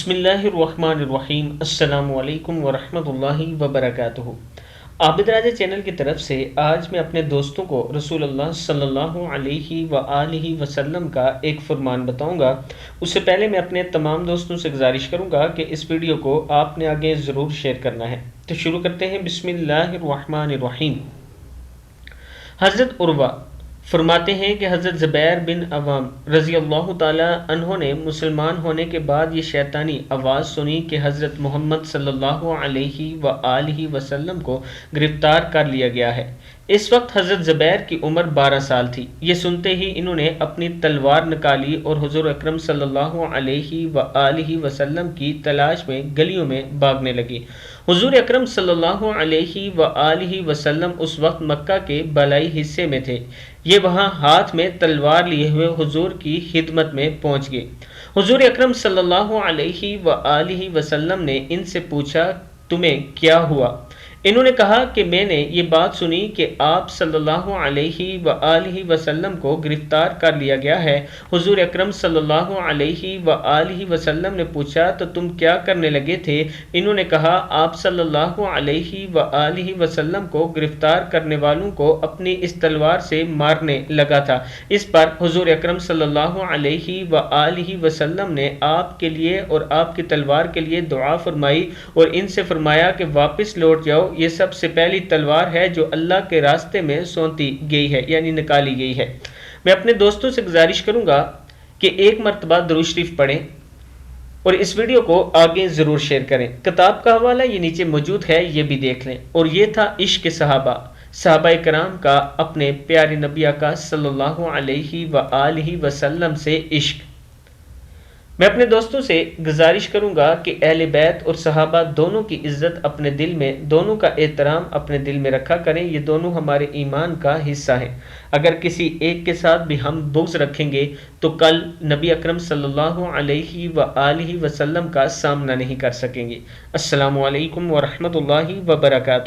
बिस्मिल्लाहिर्रहमानिर्रहीम। अस्सलामु अलैकुम वरहमतुल्लाहि वबरकातुहू। आबिद राजा चैनल की तरफ से आज मैं अपने दोस्तों को रसूलुल्लाह सल्लल्लाहु अलैहि व आलिहि वसल्लम का एक फरमान बताऊंगा। उससे पहले मैं अपने तमाम दोस्तों से गुजारिश करूंगा कि इस वीडियो को आपने आगे ज़रूर शेयर करना है। तो शुरू करते हैं। बिस्मिल्लाहिर्रहमानिर्रहीम। हज़रत उर्वा फरमाते हैं कि हज़रत ज़ुबैर बिन अवाम रज़ी अल्लाह ताला अन्हो ने मुसलमान होने के बाद ये शैतानी आवाज़ सुनी कि हज़रत मुहम्मद सल्लल्लाहु अलैहि व आलिहि वसल्लम को गिरफ़्तार कर लिया गया है। इस वक्त हज़रत ज़ुबैर की उम्र 12 साल थी। ये सुनते ही इन्होंने अपनी तलवार निकाली और हुज़ूर अकरम सल्लल्लाहु अलैहि व आलिहि वसल्लम की तलाश में गलियों में भागने लगी। हुज़ूर अकरम सल्लल्लाहु अलैहि व आलिहि वसल्लम उस वक्त मक्का के बलाई हिस्से में थे। ये वहाँ हाथ में तलवार लिए हुए हुजूर की खिदमत में पहुँच गए। हुजूर अकरम सल्लल्लाहु अलैहि व आलिहि वसल्लम ने इनसे पूछा, तुम्हें क्या हुआ? इन्होंने कहा कि मैंने ये बात सुनी कि आप सल्लल्लाहु अलैहि व आलिहि वसल्लम को गिरफ्तार कर लिया गया है। हुजूर अकरम सल्लल्लाहु अलैहि व आलिहि वसल्लम ने पूछा, तो तुम क्या करने लगे थे? इन्होंने कहा, आप सल्लल्लाहु अलैहि व आलिहि वसल्लम को गिरफ्तार करने वालों को अपनी इस तलवार से मारने लगा था। इस पर हुजूर अकरम सल्लल्लाहु अलैहि व आलिहि वसल्लम ने आपके लिए और आपकी तलवार के लिए दुआ फरमाई और इनसे फरमाया कि वापस लौट जाओ। ये सबसे पहली तलवार है जो अल्लाह के रास्ते में सौंपी गई है, यानी निकाली गई है। मैं अपने दोस्तों से गुजारिश करूंगा कि एक मरतबा दुरूद शरीफ पढ़ें और इस वीडियो को आगे ज़रूर शेयर करें। किताब का हवाला ये नीचे मौजूद है, ये भी देख लें। और ये था इश्क सहाबा, सहाबाए कराम का अपने प्यारे नबी आका सल्लल्लाहु अलैहि व आलिहि वसल्लम से इश्क। मैं अपने दोस्तों से गुजारिश करूंगा कि अहले बैत और सहाबा दोनों की इज़्ज़त अपने दिल में, दोनों का एहतराम अपने दिल में रखा करें। ये दोनों हमारे ईमान का हिस्सा हैं। अगर किसी एक के साथ भी हम बुग़्ज़ रखेंगे तो कल नबी अकरम सल्लल्लाहु अलैहि व आलिहि वसल्लम का सामना नहीं कर सकेंगे। अस्सलामु अलैकुम व रहमतुल्लाहि व बरकातुहू।